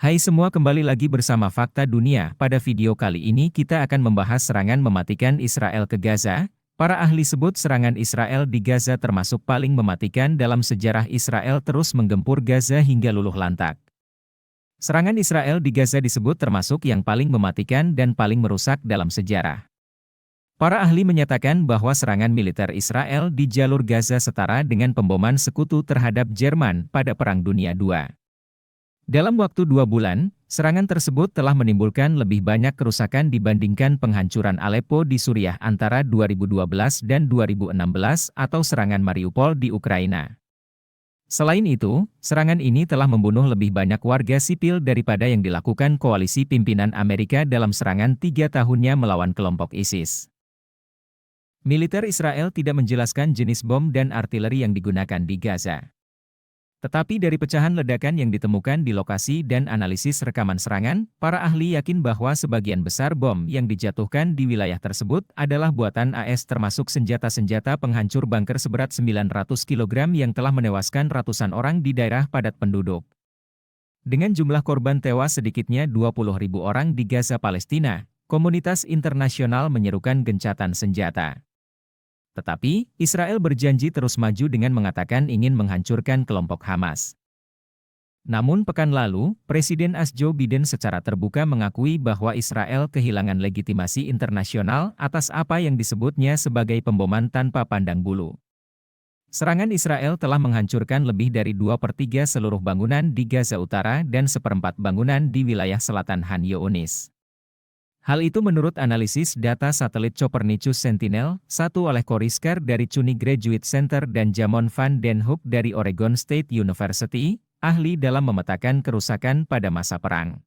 Hai semua, kembali lagi bersama Fakta Dunia. Pada video kali ini kita akan membahas serangan mematikan Israel ke Gaza. Para ahli sebut serangan Israel di Gaza termasuk paling mematikan dalam sejarah. Israel terus menggempur Gaza hingga luluh lantak. Serangan Israel di Gaza disebut termasuk yang paling mematikan dan paling merusak dalam sejarah. Para ahli menyatakan bahwa serangan militer Israel di jalur Gaza setara dengan pemboman sekutu terhadap Jerman pada Perang Dunia II. Dalam waktu 2 bulan, serangan tersebut telah menimbulkan lebih banyak kerusakan dibandingkan penghancuran Aleppo di Suriah antara 2012 dan 2016 atau serangan Mariupol di Ukraina. Selain itu, serangan ini telah membunuh lebih banyak warga sipil daripada yang dilakukan koalisi pimpinan Amerika dalam serangan 3 tahunnya melawan kelompok ISIS. Militer Israel tidak menjelaskan jenis bom dan artileri yang digunakan di Gaza. Tetapi dari pecahan ledakan yang ditemukan di lokasi dan analisis rekaman serangan, para ahli yakin bahwa sebagian besar bom yang dijatuhkan di wilayah tersebut adalah buatan AS, termasuk senjata-senjata penghancur bunker seberat 900 kg yang telah menewaskan ratusan orang di daerah padat penduduk. Dengan jumlah korban tewas sedikitnya 20.000 orang di Gaza, Palestina, komunitas internasional menyerukan gencatan senjata. Tetapi, Israel berjanji terus maju dengan mengatakan ingin menghancurkan kelompok Hamas. Namun pekan lalu, Presiden AS Joe Biden secara terbuka mengakui bahwa Israel kehilangan legitimasi internasional atas apa yang disebutnya sebagai pemboman tanpa pandang bulu. Serangan Israel telah menghancurkan lebih dari 2/3 seluruh bangunan di Gaza Utara dan 1/4 bangunan di wilayah selatan Khan Younis. Hal itu menurut analisis data satelit Copernicus Sentinel-1 oleh Cory Scar dari CUNY Graduate Center dan Jamon van den Hoek dari Oregon State University, ahli dalam memetakan kerusakan pada masa perang.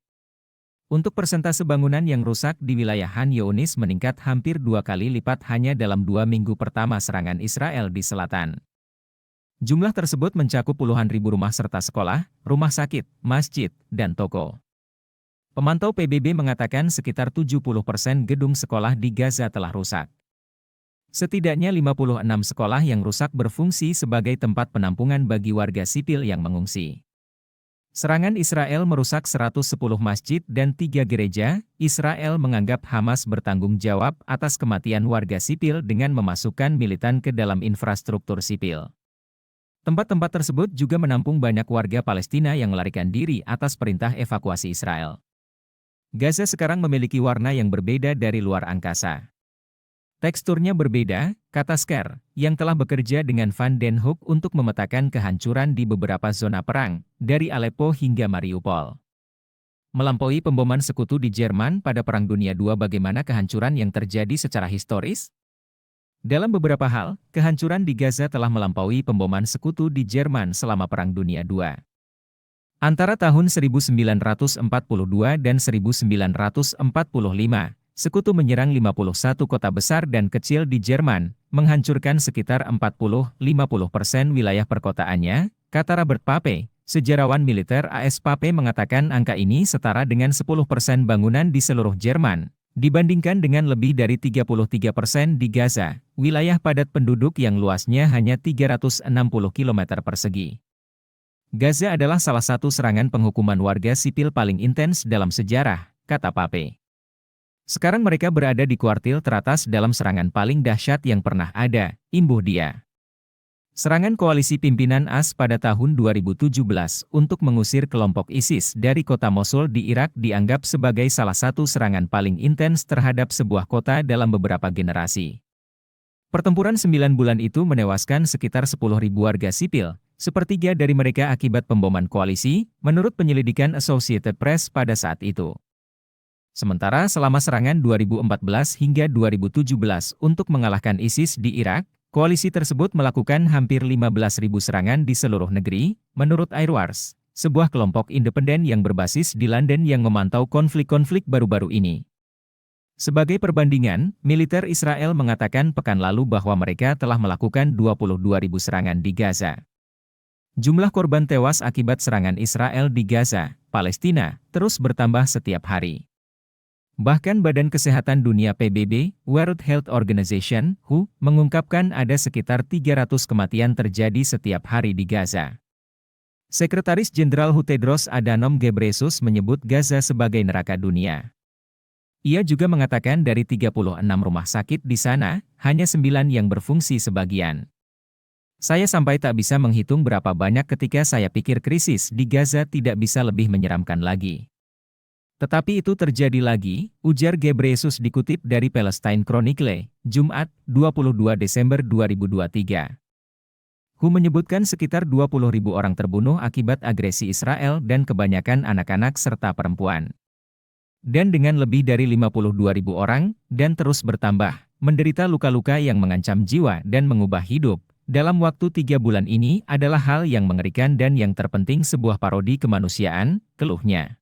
Untuk persentase bangunan yang rusak di wilayah Khan Younis meningkat hampir 2 kali lipat hanya dalam 2 minggu pertama serangan Israel di selatan. Jumlah tersebut mencakup puluhan ribu rumah serta sekolah, rumah sakit, masjid, dan toko. Pemantau PBB mengatakan sekitar 70% gedung sekolah di Gaza telah rusak. Setidaknya 56 sekolah yang rusak berfungsi sebagai tempat penampungan bagi warga sipil yang mengungsi. Serangan Israel merusak 110 masjid dan 3 gereja. Israel menganggap Hamas bertanggung jawab atas kematian warga sipil dengan memasukkan militan ke dalam infrastruktur sipil. Tempat-tempat tersebut juga menampung banyak warga Palestina yang melarikan diri atas perintah evakuasi Israel. Gaza sekarang memiliki warna yang berbeda dari luar angkasa. Teksturnya berbeda, kata Scar, yang telah bekerja dengan Van den Hoek untuk memetakan kehancuran di beberapa zona perang, dari Aleppo hingga Mariupol. Melampaui pemboman sekutu di Jerman pada Perang Dunia II, bagaimana kehancuran yang terjadi secara historis? Dalam beberapa hal, kehancuran di Gaza telah melampaui pemboman sekutu di Jerman selama Perang Dunia II. Antara tahun 1942 dan 1945, sekutu menyerang 51 kota besar dan kecil di Jerman, menghancurkan sekitar 40–50% wilayah perkotaannya, kata Robert Pape, sejarawan militer AS. Pape mengatakan angka ini setara dengan 10% bangunan di seluruh Jerman, dibandingkan dengan lebih dari 33% di Gaza, wilayah padat penduduk yang luasnya hanya 360 km persegi. Gaza adalah salah satu serangan penghukuman warga sipil paling intens dalam sejarah, kata Pape. Sekarang mereka berada di kuartil teratas dalam serangan paling dahsyat yang pernah ada, imbuh dia. Serangan koalisi pimpinan AS pada tahun 2017 untuk mengusir kelompok ISIS dari kota Mosul di Irak dianggap sebagai salah satu serangan paling intens terhadap sebuah kota dalam beberapa generasi. Pertempuran 9 bulan itu menewaskan sekitar 10.000 warga sipil, sepertiga dari mereka akibat pemboman koalisi, menurut penyelidikan Associated Press pada saat itu. Sementara selama serangan 2014 hingga 2017 untuk mengalahkan ISIS di Irak, koalisi tersebut melakukan hampir 15.000 serangan di seluruh negeri, menurut Airwars, sebuah kelompok independen yang berbasis di London yang memantau konflik-konflik baru-baru ini. Sebagai perbandingan, militer Israel mengatakan pekan lalu bahwa mereka telah melakukan 22.000 serangan di Gaza. Jumlah korban tewas akibat serangan Israel di Gaza, Palestina, terus bertambah setiap hari. Bahkan Badan Kesehatan Dunia PBB, World Health Organization, WHO, mengungkapkan ada sekitar 300 kematian terjadi setiap hari di Gaza. Sekretaris Jenderal WHO Tedros Adhanom Ghebreyesus menyebut Gaza sebagai neraka dunia. Ia juga mengatakan dari 36 rumah sakit di sana, hanya 9 yang berfungsi sebagian. Saya sampai tak bisa menghitung berapa banyak ketika saya pikir krisis di Gaza tidak bisa lebih menyeramkan lagi. Tetapi itu terjadi lagi, ujar Ghebreyesus dikutip dari Palestine Chronicle, Jumat, 22 Desember 2023. WHO menyebutkan sekitar 20.000 orang terbunuh akibat agresi Israel dan kebanyakan anak-anak serta perempuan. Dan dengan lebih dari 52.000 orang, dan terus bertambah, menderita luka-luka yang mengancam jiwa dan mengubah hidup, dalam waktu 3 bulan ini adalah hal yang mengerikan dan yang terpenting sebuah parodi kemanusiaan, keluhnya.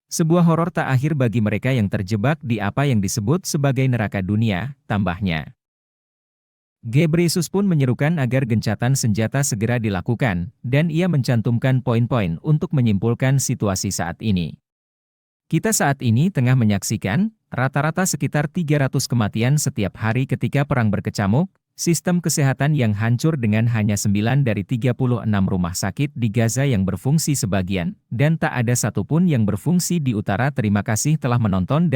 Sebuah horor tak akhir bagi mereka yang terjebak di apa yang disebut sebagai neraka dunia, tambahnya. Ghebreyesus pun menyerukan agar gencatan senjata segera dilakukan, dan ia mencantumkan poin-poin untuk menyimpulkan situasi saat ini. Kita saat ini tengah menyaksikan, rata-rata sekitar 300 kematian setiap hari ketika perang berkecamuk, sistem kesehatan yang hancur dengan hanya 9 dari 36 rumah sakit di Gaza yang berfungsi sebagian, dan tak ada satupun yang berfungsi di utara. Terima kasih telah menonton dan